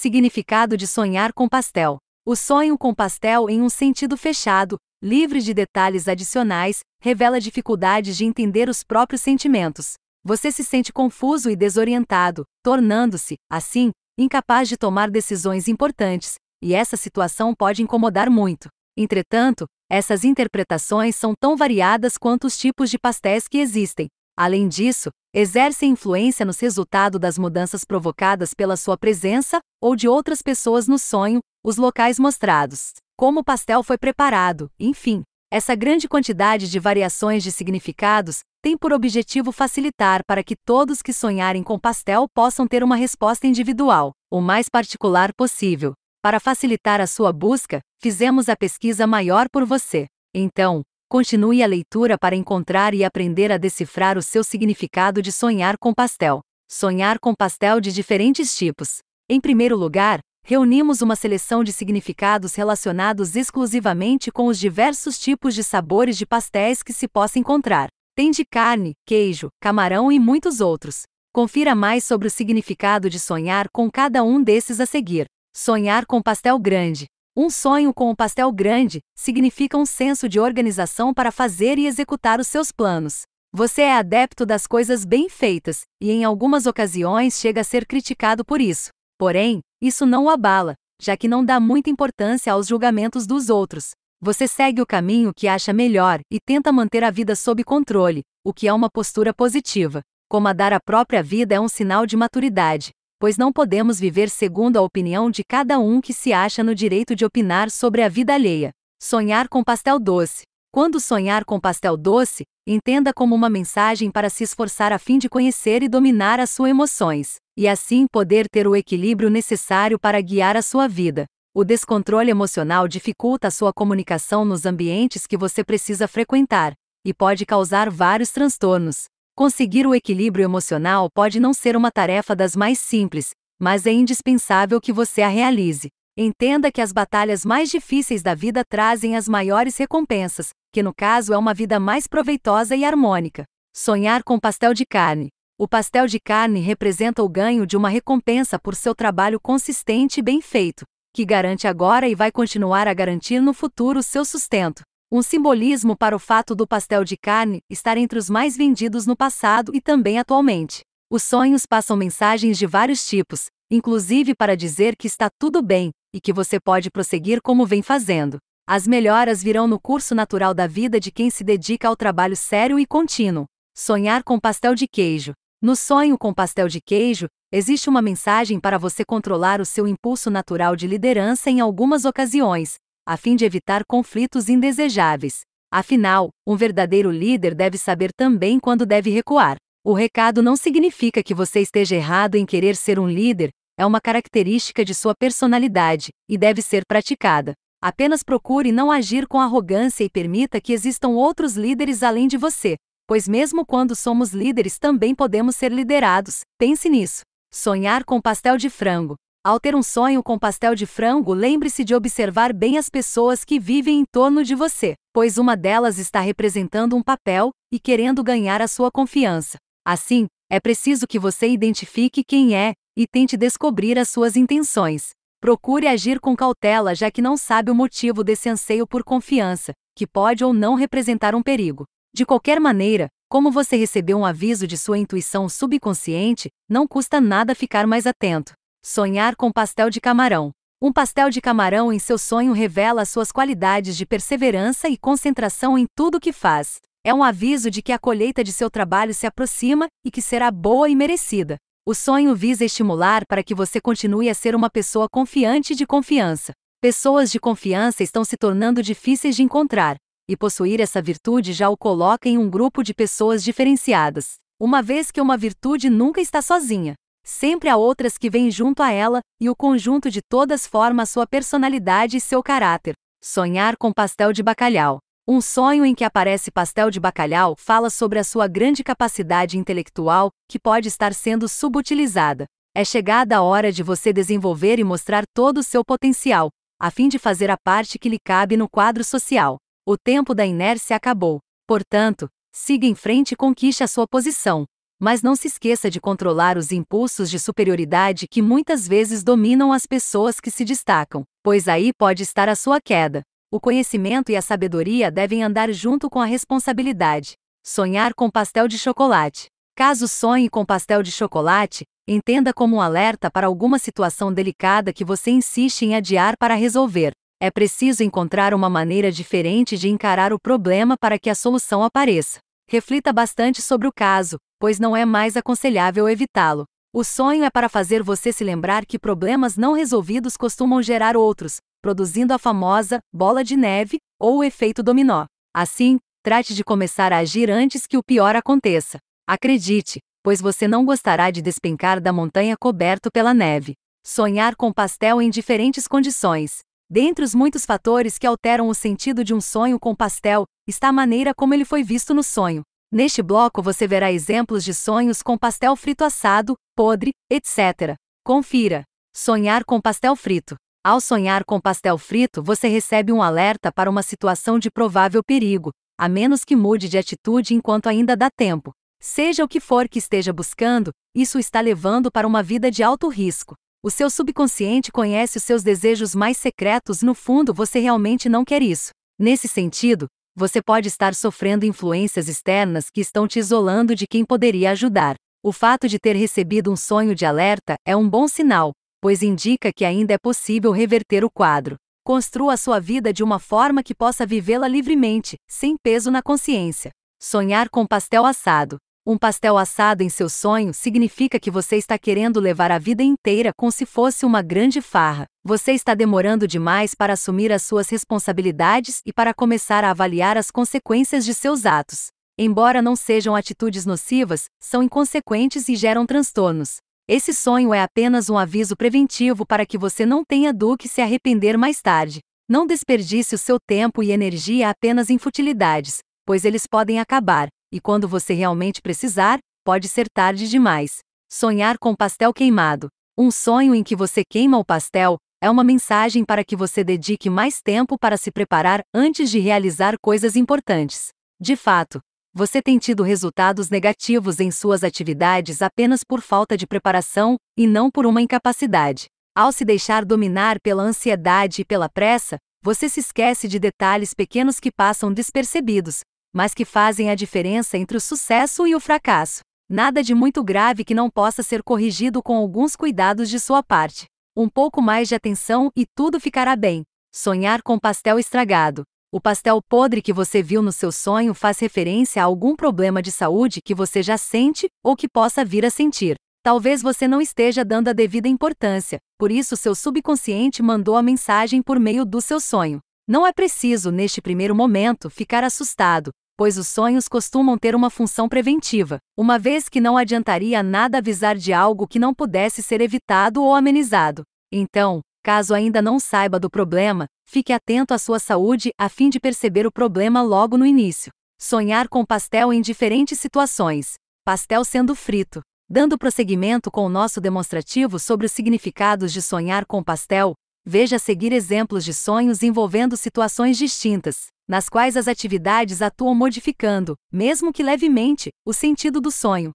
Significado de sonhar com pastel. O sonho com pastel em um sentido fechado, livre de detalhes adicionais, revela dificuldades de entender os próprios sentimentos. Você se sente confuso e desorientado, tornando-se, assim, incapaz de tomar decisões importantes, e essa situação pode incomodar muito. Entretanto, essas interpretações são tão variadas quanto os tipos de pastéis que existem. Além disso, exercem influência nos resultados das mudanças provocadas pela sua presença ou de outras pessoas no sonho, os locais mostrados, como o pastel foi preparado, enfim. Essa grande quantidade de variações de significados tem por objetivo facilitar para que todos que sonharem com pastel possam ter uma resposta individual, o mais particular possível. Para facilitar a sua busca, fizemos a pesquisa maior por você. Então, continue a leitura para encontrar e aprender a decifrar o seu significado de sonhar com pastel. Sonhar com pastel de diferentes tipos. Em primeiro lugar, reunimos uma seleção de significados relacionados exclusivamente com os diversos tipos de sabores de pastéis que se possa encontrar. Tem de carne, queijo, camarão e muitos outros. Confira mais sobre o significado de sonhar com cada um desses a seguir. Sonhar com pastel grande. Um sonho com um pastel grande significa um senso de organização para fazer e executar os seus planos. Você é adepto das coisas bem feitas, e em algumas ocasiões chega a ser criticado por isso. Porém, isso não o abala, já que não dá muita importância aos julgamentos dos outros. Você segue o caminho que acha melhor e tenta manter a vida sob controle, o que é uma postura positiva. Comandar a própria vida é um sinal de maturidade, pois não podemos viver segundo a opinião de cada um que se acha no direito de opinar sobre a vida alheia. Sonhar com pastel doce. Quando sonhar com pastel doce, entenda como uma mensagem para se esforçar a fim de conhecer e dominar as suas emoções, e assim poder ter o equilíbrio necessário para guiar a sua vida. O descontrole emocional dificulta a sua comunicação nos ambientes que você precisa frequentar, e pode causar vários transtornos. Conseguir o equilíbrio emocional pode não ser uma tarefa das mais simples, mas é indispensável que você a realize. Entenda que as batalhas mais difíceis da vida trazem as maiores recompensas, que no caso é uma vida mais proveitosa e harmônica. Sonhar com pastel de carne. O pastel de carne representa o ganho de uma recompensa por seu trabalho consistente e bem feito, que garante agora e vai continuar a garantir no futuro seu sustento. Um simbolismo para o fato do pastel de carne estar entre os mais vendidos no passado e também atualmente. Os sonhos passam mensagens de vários tipos, inclusive para dizer que está tudo bem, e que você pode prosseguir como vem fazendo. As melhoras virão no curso natural da vida de quem se dedica ao trabalho sério e contínuo. Sonhar com pastel de queijo. No sonho com pastel de queijo, existe uma mensagem para você controlar o seu impulso natural de liderança em algumas ocasiões, a fim de evitar conflitos indesejáveis. Afinal, um verdadeiro líder deve saber também quando deve recuar. O recado não significa que você esteja errado em querer ser um líder, é uma característica de sua personalidade, e deve ser praticada. Apenas procure não agir com arrogância e permita que existam outros líderes além de você, pois mesmo quando somos líderes também podemos ser liderados. Pense nisso. Sonhar com pastel de frango. Ao ter um sonho com pastel de frango, lembre-se de observar bem as pessoas que vivem em torno de você, pois uma delas está representando um papel e querendo ganhar a sua confiança. Assim, é preciso que você identifique quem é e tente descobrir as suas intenções. Procure agir com cautela, já que não sabe o motivo desse anseio por confiança, que pode ou não representar um perigo. De qualquer maneira, como você recebeu um aviso de sua intuição subconsciente, não custa nada ficar mais atento. Sonhar com pastel de camarão. Um pastel de camarão em seu sonho revela suas qualidades de perseverança e concentração em tudo que faz. É um aviso de que a colheita de seu trabalho se aproxima e que será boa e merecida. O sonho visa estimular para que você continue a ser uma pessoa confiante e de confiança. Pessoas de confiança estão se tornando difíceis de encontrar, e possuir essa virtude já o coloca em um grupo de pessoas diferenciadas. Uma vez que uma virtude nunca está sozinha. Sempre há outras que vêm junto a ela, e o conjunto de todas forma a sua personalidade e seu caráter. Sonhar com pastel de bacalhau. Um sonho em que aparece pastel de bacalhau fala sobre a sua grande capacidade intelectual, que pode estar sendo subutilizada. É chegada a hora de você desenvolver e mostrar todo o seu potencial, a fim de fazer a parte que lhe cabe no quadro social. O tempo da inércia acabou. Portanto, siga em frente e conquiste a sua posição. Mas não se esqueça de controlar os impulsos de superioridade que muitas vezes dominam as pessoas que se destacam, pois aí pode estar a sua queda. O conhecimento e a sabedoria devem andar junto com a responsabilidade. Sonhar com pastel de chocolate. Caso sonhe com pastel de chocolate, entenda como um alerta para alguma situação delicada que você insiste em adiar para resolver. É preciso encontrar uma maneira diferente de encarar o problema para que a solução apareça. Reflita bastante sobre o caso, pois não é mais aconselhável evitá-lo. O sonho é para fazer você se lembrar que problemas não resolvidos costumam gerar outros, produzindo a famosa bola de neve ou o efeito dominó. Assim, trate de começar a agir antes que o pior aconteça. Acredite, pois você não gostará de despencar da montanha coberto pela neve. Sonhar com pastel em diferentes condições. Dentre os muitos fatores que alteram o sentido de um sonho com pastel, está a maneira como ele foi visto no sonho. Neste bloco você verá exemplos de sonhos com pastel frito assado, podre, etc. Confira. Sonhar com pastel frito. Ao sonhar com pastel frito, você recebe um alerta para uma situação de provável perigo, a menos que mude de atitude enquanto ainda dá tempo. Seja o que for que esteja buscando, isso está levando para uma vida de alto risco. O seu subconsciente conhece os seus desejos mais secretos, no fundo você realmente não quer isso. Nesse sentido, você pode estar sofrendo influências externas que estão te isolando de quem poderia ajudar. O fato de ter recebido um sonho de alerta é um bom sinal, pois indica que ainda é possível reverter o quadro. Construa a sua vida de uma forma que possa vivê-la livremente, sem peso na consciência. Sonhar com pastel assado. Um pastel assado em seu sonho significa que você está querendo levar a vida inteira como se fosse uma grande farra. Você está demorando demais para assumir as suas responsabilidades e para começar a avaliar as consequências de seus atos. Embora não sejam atitudes nocivas, são inconsequentes e geram transtornos. Esse sonho é apenas um aviso preventivo para que você não tenha do que se arrepender mais tarde. Não desperdice o seu tempo e energia apenas em futilidades, pois eles podem acabar. E quando você realmente precisar, pode ser tarde demais. Sonhar com pastel queimado. Um sonho em que você queima o pastel é uma mensagem para que você dedique mais tempo para se preparar antes de realizar coisas importantes. De fato, você tem tido resultados negativos em suas atividades apenas por falta de preparação e não por uma incapacidade. Ao se deixar dominar pela ansiedade e pela pressa, você se esquece de detalhes pequenos que passam despercebidos, mas que fazem a diferença entre o sucesso e o fracasso. Nada de muito grave que não possa ser corrigido com alguns cuidados de sua parte. Um pouco mais de atenção e tudo ficará bem. Sonhar com pastel estragado. O pastel podre que você viu no seu sonho faz referência a algum problema de saúde que você já sente ou que possa vir a sentir. Talvez você não esteja dando a devida importância, por isso seu subconsciente mandou a mensagem por meio do seu sonho. Não é preciso, neste primeiro momento, ficar assustado, pois os sonhos costumam ter uma função preventiva, uma vez que não adiantaria nada avisar de algo que não pudesse ser evitado ou amenizado. Então, caso ainda não saiba do problema, fique atento à sua saúde a fim de perceber o problema logo no início. Sonhar com pastel em diferentes situações. Pastel sendo frito. Dando prosseguimento com o nosso demonstrativo sobre os significados de sonhar com pastel, veja a seguir exemplos de sonhos envolvendo situações distintas, nas quais as atividades atuam modificando, mesmo que levemente, o sentido do sonho.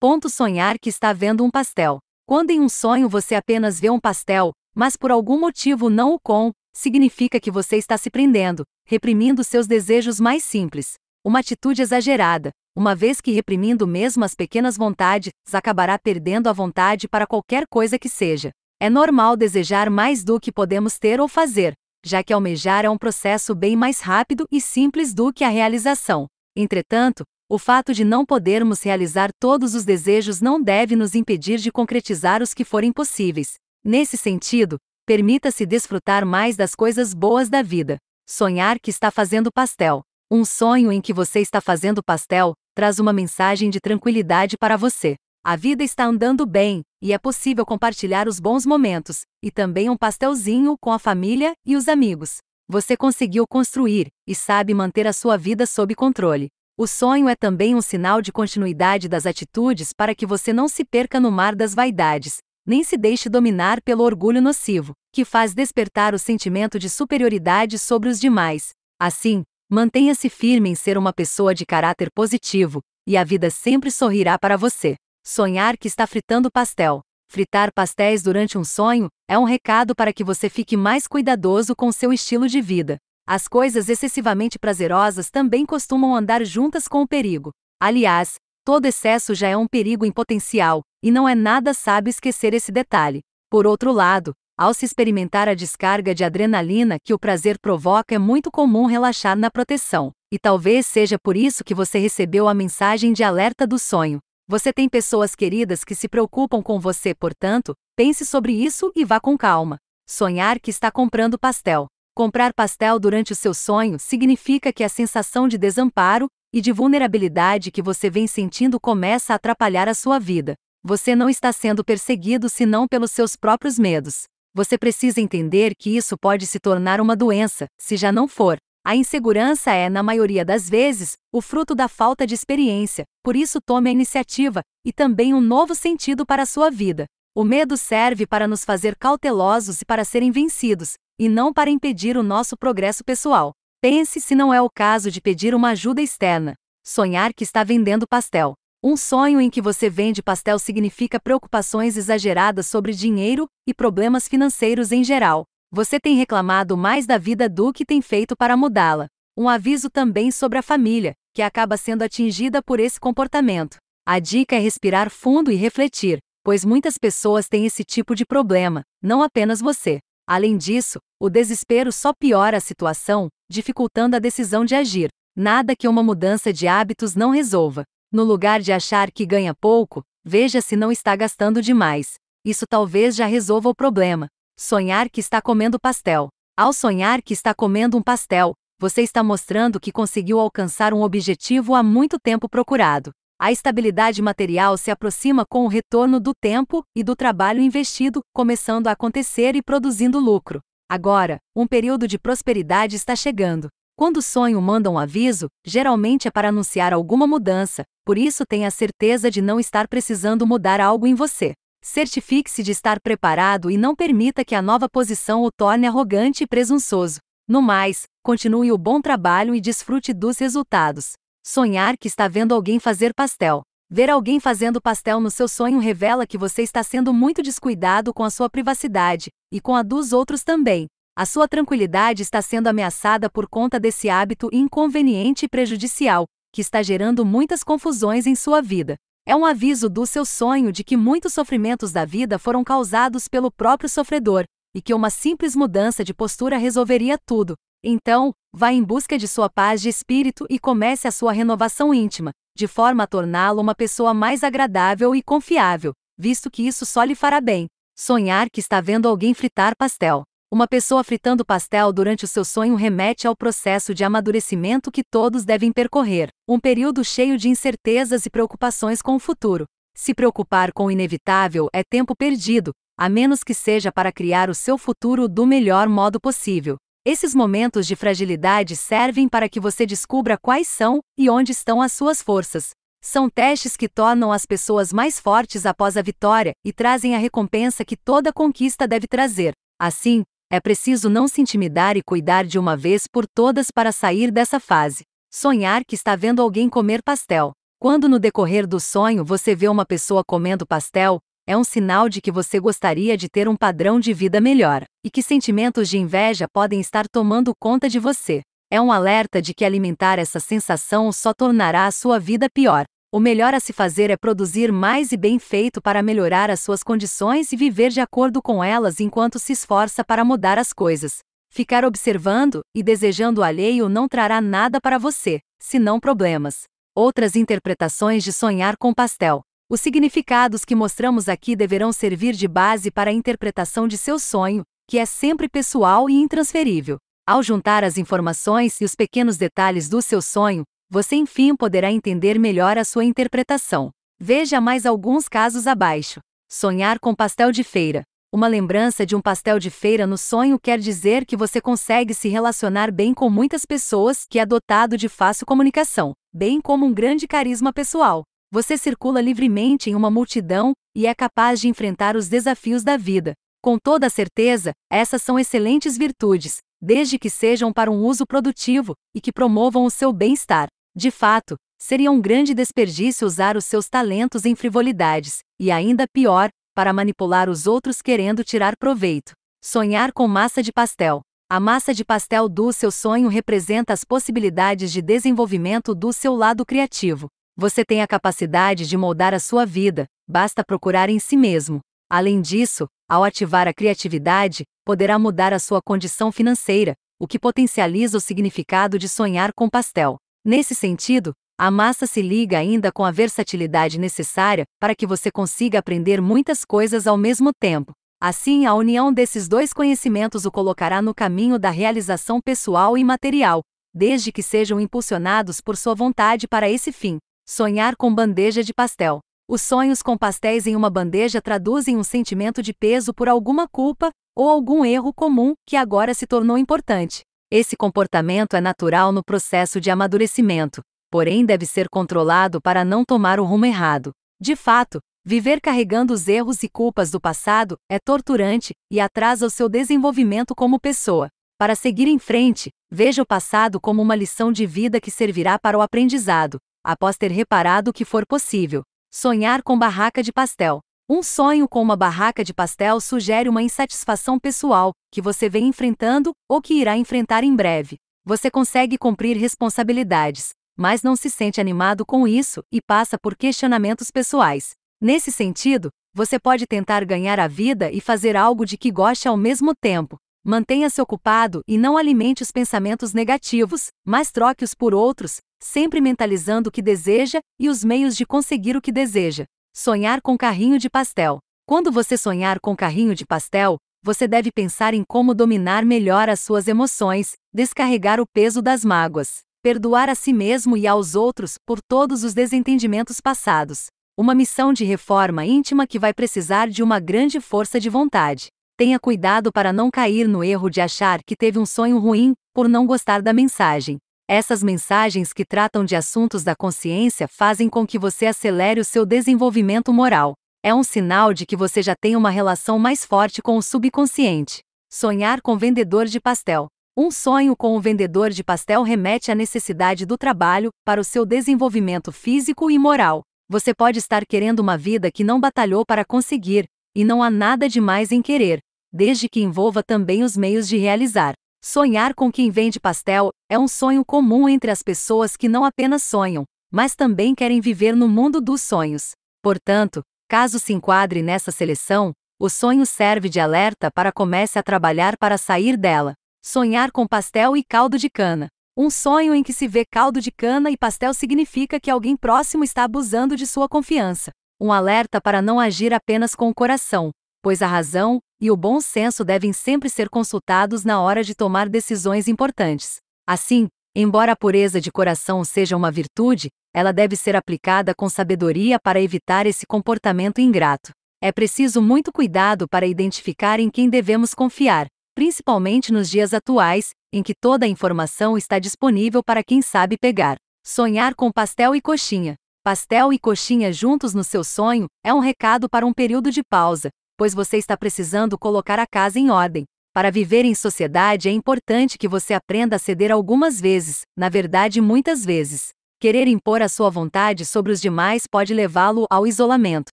Ponto: sonhar que está vendo um pastel. Quando em um sonho você apenas vê um pastel, mas por algum motivo não o come, significa que você está se prendendo, reprimindo seus desejos mais simples. Uma atitude exagerada, uma vez que reprimindo mesmo as pequenas vontades, acabará perdendo a vontade para qualquer coisa que seja. É normal desejar mais do que podemos ter ou fazer, já que almejar é um processo bem mais rápido e simples do que a realização. Entretanto, o fato de não podermos realizar todos os desejos não deve nos impedir de concretizar os que forem possíveis. Nesse sentido, permita-se desfrutar mais das coisas boas da vida. Sonhar que está fazendo pastel. Um sonho em que você está fazendo pastel traz uma mensagem de tranquilidade para você. A vida está andando bem, e é possível compartilhar os bons momentos, e também um pastelzinho com a família e os amigos. Você conseguiu construir, e sabe manter a sua vida sob controle. O sonho é também um sinal de continuidade das atitudes para que você não se perca no mar das vaidades, nem se deixe dominar pelo orgulho nocivo, que faz despertar o sentimento de superioridade sobre os demais. Assim, Mantenha-se firme em ser uma pessoa de caráter positivo, e a vida sempre sorrirá para você. Sonhar que está fritando pastel. Fritar pastéis durante um sonho é um recado para que você fique mais cuidadoso com seu estilo de vida. As coisas excessivamente prazerosas também costumam andar juntas com o perigo. Aliás, todo excesso já é um perigo em potencial, e não é nada sábio esquecer esse detalhe. Por outro lado, ao se experimentar a descarga de adrenalina que o prazer provoca, é muito comum relaxar na proteção. E talvez seja por isso que você recebeu a mensagem de alerta do sonho. Você tem pessoas queridas que se preocupam com você, portanto, pense sobre isso e vá com calma. Sonhar que está comprando pastel. Comprar pastel durante o seu sonho significa que a sensação de desamparo e de vulnerabilidade que você vem sentindo começa a atrapalhar a sua vida. Você não está sendo perseguido senão pelos seus próprios medos. Você precisa entender que isso pode se tornar uma doença, se já não for. A insegurança é, na maioria das vezes, o fruto da falta de experiência, por isso tome a iniciativa, e também um novo sentido para a sua vida. O medo serve para nos fazer cautelosos e para serem vencidos, e não para impedir o nosso progresso pessoal. Pense se não é o caso de pedir uma ajuda externa. Sonhar que está vendendo pastel. Um sonho em que você vende pastel significa preocupações exageradas sobre dinheiro e problemas financeiros em geral. Você tem reclamado mais da vida do que tem feito para mudá-la. Um aviso também sobre a família, que acaba sendo atingida por esse comportamento. A dica é respirar fundo e refletir, pois muitas pessoas têm esse tipo de problema, não apenas você. Além disso, o desespero só piora a situação, dificultando a decisão de agir. Nada que uma mudança de hábitos não resolva. No lugar de achar que ganha pouco, veja se não está gastando demais. Isso talvez já resolva o problema. Sonhar que está comendo pastel. Ao sonhar que está comendo um pastel, você está mostrando que conseguiu alcançar um objetivo há muito tempo procurado. A estabilidade material se aproxima com o retorno do tempo e do trabalho investido, começando a acontecer e produzindo lucro. Agora, um período de prosperidade está chegando. Quando o sonho manda um aviso, geralmente é para anunciar alguma mudança, por isso tenha certeza de não estar precisando mudar algo em você. Certifique-se de estar preparado e não permita que a nova posição o torne arrogante e presunçoso. No mais, continue o bom trabalho e desfrute dos resultados. Sonhar que está vendo alguém fazer pastel. Ver alguém fazendo pastel no seu sonho revela que você está sendo muito descuidado com a sua privacidade, e com a dos outros também. A sua tranquilidade está sendo ameaçada por conta desse hábito inconveniente e prejudicial, que está gerando muitas confusões em sua vida. É um aviso do seu sonho de que muitos sofrimentos da vida foram causados pelo próprio sofredor, e que uma simples mudança de postura resolveria tudo. Então, vá em busca de sua paz de espírito e comece a sua renovação íntima, de forma a torná-lo uma pessoa mais agradável e confiável, visto que isso só lhe fará bem. Sonhar que está vendo alguém fritar pastel. Uma pessoa fritando pastel durante o seu sonho remete ao processo de amadurecimento que todos devem percorrer, um período cheio de incertezas e preocupações com o futuro. Se preocupar com o inevitável é tempo perdido, a menos que seja para criar o seu futuro do melhor modo possível. Esses momentos de fragilidade servem para que você descubra quais são e onde estão as suas forças. São testes que tornam as pessoas mais fortes após a vitória e trazem a recompensa que toda conquista deve trazer. Assim, é preciso não se intimidar e cuidar de uma vez por todas para sair dessa fase. Sonhar que está vendo alguém comer pastel. Quando no decorrer do sonho você vê uma pessoa comendo pastel, é um sinal de que você gostaria de ter um padrão de vida melhor, e que sentimentos de inveja podem estar tomando conta de você. É um alerta de que alimentar essa sensação só tornará a sua vida pior. O melhor a se fazer é produzir mais e bem feito para melhorar as suas condições e viver de acordo com elas enquanto se esforça para mudar as coisas. Ficar observando e desejando o alheio não trará nada para você, senão problemas. Outras interpretações de sonhar com pastel. Os significados que mostramos aqui deverão servir de base para a interpretação de seu sonho, que é sempre pessoal e intransferível. Ao juntar as informações e os pequenos detalhes do seu sonho, você enfim poderá entender melhor a sua interpretação. Veja mais alguns casos abaixo. Sonhar com pastel de feira. Uma lembrança de um pastel de feira no sonho quer dizer que você consegue se relacionar bem com muitas pessoas, que é dotado de fácil comunicação, bem como um grande carisma pessoal. Você circula livremente em uma multidão e é capaz de enfrentar os desafios da vida. Com toda certeza, essas são excelentes virtudes, desde que sejam para um uso produtivo e que promovam o seu bem-estar. De fato, seria um grande desperdício usar os seus talentos em frivolidades, e ainda pior, para manipular os outros querendo tirar proveito. Sonhar com massa de pastel. A massa de pastel do seu sonho representa as possibilidades de desenvolvimento do seu lado criativo. Você tem a capacidade de moldar a sua vida, basta procurar em si mesmo. Além disso, ao ativar a criatividade, poderá mudar a sua condição financeira, o que potencializa o significado de sonhar com pastel. Nesse sentido, a massa se liga ainda com a versatilidade necessária para que você consiga aprender muitas coisas ao mesmo tempo. Assim, a união desses dois conhecimentos o colocará no caminho da realização pessoal e material, desde que sejam impulsionados por sua vontade para esse fim. Sonhar com bandeja de pastel. Os sonhos com pastéis em uma bandeja traduzem um sentimento de peso por alguma culpa ou algum erro comum que agora se tornou importante. Esse comportamento é natural no processo de amadurecimento, porém deve ser controlado para não tomar o rumo errado. De fato, viver carregando os erros e culpas do passado é torturante e atrasa o seu desenvolvimento como pessoa. Para seguir em frente, veja o passado como uma lição de vida que servirá para o aprendizado, após ter reparado o que for possível. Sonhar com barraca de pastel. Um sonho com uma barraca de pastel sugere uma insatisfação pessoal, que você vem enfrentando ou que irá enfrentar em breve. Você consegue cumprir responsabilidades, mas não se sente animado com isso e passa por questionamentos pessoais. Nesse sentido, você pode tentar ganhar a vida e fazer algo de que goste ao mesmo tempo. Mantenha-se ocupado e não alimente os pensamentos negativos, mas troque-os por outros, sempre mentalizando o que deseja e os meios de conseguir o que deseja. Sonhar com carrinho de pastel. Quando você sonhar com carrinho de pastel, você deve pensar em como dominar melhor as suas emoções, descarregar o peso das mágoas, perdoar a si mesmo e aos outros por todos os desentendimentos passados. Uma missão de reforma íntima que vai precisar de uma grande força de vontade. Tenha cuidado para não cair no erro de achar que teve um sonho ruim, por não gostar da mensagem. Essas mensagens que tratam de assuntos da consciência fazem com que você acelere o seu desenvolvimento moral. É um sinal de que você já tem uma relação mais forte com o subconsciente. Sonhar com vendedor de pastel. Um sonho com um vendedor de pastel remete à necessidade do trabalho para o seu desenvolvimento físico e moral. Você pode estar querendo uma vida que não batalhou para conseguir, e não há nada demais em querer, desde que envolva também os meios de realizar. Sonhar com quem vende pastel é um sonho comum entre as pessoas que não apenas sonham, mas também querem viver no mundo dos sonhos. Portanto, caso se enquadre nessa seleção, o sonho serve de alerta para comece a trabalhar para sair dela. Sonhar com pastel e caldo de cana. Um sonho em que se vê caldo de cana e pastel significa que alguém próximo está abusando de sua confiança. Um alerta para não agir apenas com o coração, pois a razão e o bom senso devem sempre ser consultados na hora de tomar decisões importantes. Assim, embora a pureza de coração seja uma virtude, ela deve ser aplicada com sabedoria para evitar esse comportamento ingrato. É preciso muito cuidado para identificar em quem devemos confiar, principalmente nos dias atuais, em que toda a informação está disponível para quem sabe pegar. Sonhar com pastel e coxinha. Pastel e coxinha juntos no seu sonho é um recado para um período de pausa, pois você está precisando colocar a casa em ordem. Para viver em sociedade é importante que você aprenda a ceder algumas vezes, na verdade muitas vezes. Querer impor a sua vontade sobre os demais pode levá-lo ao isolamento.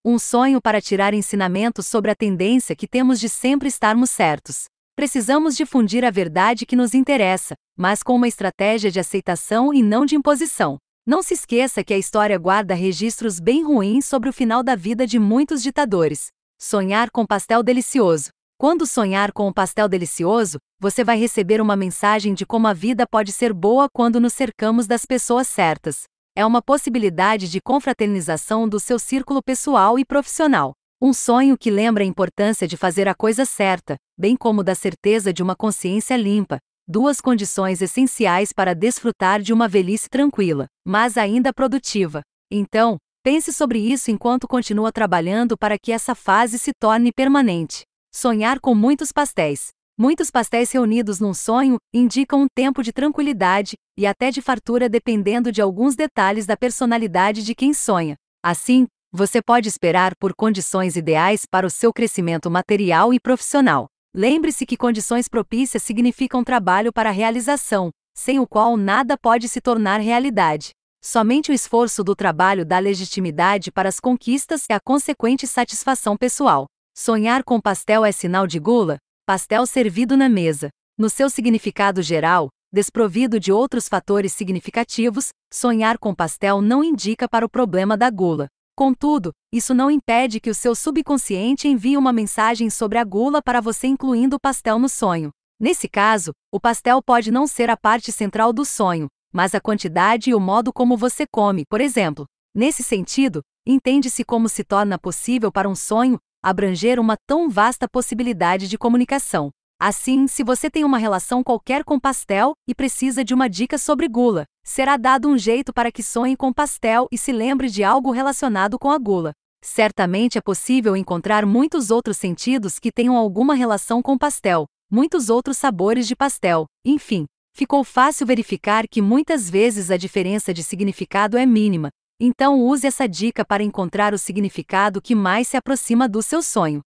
Um sonho para tirar ensinamentos sobre a tendência que temos de sempre estarmos certos. Precisamos difundir a verdade que nos interessa, mas com uma estratégia de aceitação e não de imposição. Não se esqueça que a história guarda registros bem ruins sobre o final da vida de muitos ditadores. Sonhar com pastel delicioso. Quando sonhar com um pastel delicioso, você vai receber uma mensagem de como a vida pode ser boa quando nos cercamos das pessoas certas. É uma possibilidade de confraternização do seu círculo pessoal e profissional. Um sonho que lembra a importância de fazer a coisa certa, bem como da certeza de uma consciência limpa, duas condições essenciais para desfrutar de uma velhice tranquila, mas ainda produtiva. Então, pense sobre isso enquanto continua trabalhando para que essa fase se torne permanente. Sonhar com muitos pastéis. Muitos pastéis reunidos num sonho indicam um tempo de tranquilidade e até de fartura dependendo de alguns detalhes da personalidade de quem sonha. Assim, Você pode esperar por condições ideais para o seu crescimento material e profissional. Lembre-se que condições propícias significam trabalho para a realização, sem o qual nada pode se tornar realidade. Somente o esforço do trabalho dá legitimidade para as conquistas e a consequente satisfação pessoal. Sonhar com pastel é sinal de gula? Pastel servido na mesa. No seu significado geral, desprovido de outros fatores significativos, sonhar com pastel não indica para o problema da gula. Contudo, isso não impede que o seu subconsciente envie uma mensagem sobre a gula para você, incluindo o pastel no sonho. Nesse caso, o pastel pode não ser a parte central do sonho, mas a quantidade e o modo como você come, por exemplo. Nesse sentido, entende-se como se torna possível para um sonho abranger uma tão vasta possibilidade de comunicação. Assim, se você tem uma relação qualquer com pastel e precisa de uma dica sobre gula, será dado um jeito para que sonhe com pastel e se lembre de algo relacionado com a gula. Certamente é possível encontrar muitos outros sentidos que tenham alguma relação com pastel, muitos outros sabores de pastel, enfim. Ficou fácil verificar que muitas vezes a diferença de significado é mínima, então use essa dica para encontrar o significado que mais se aproxima do seu sonho.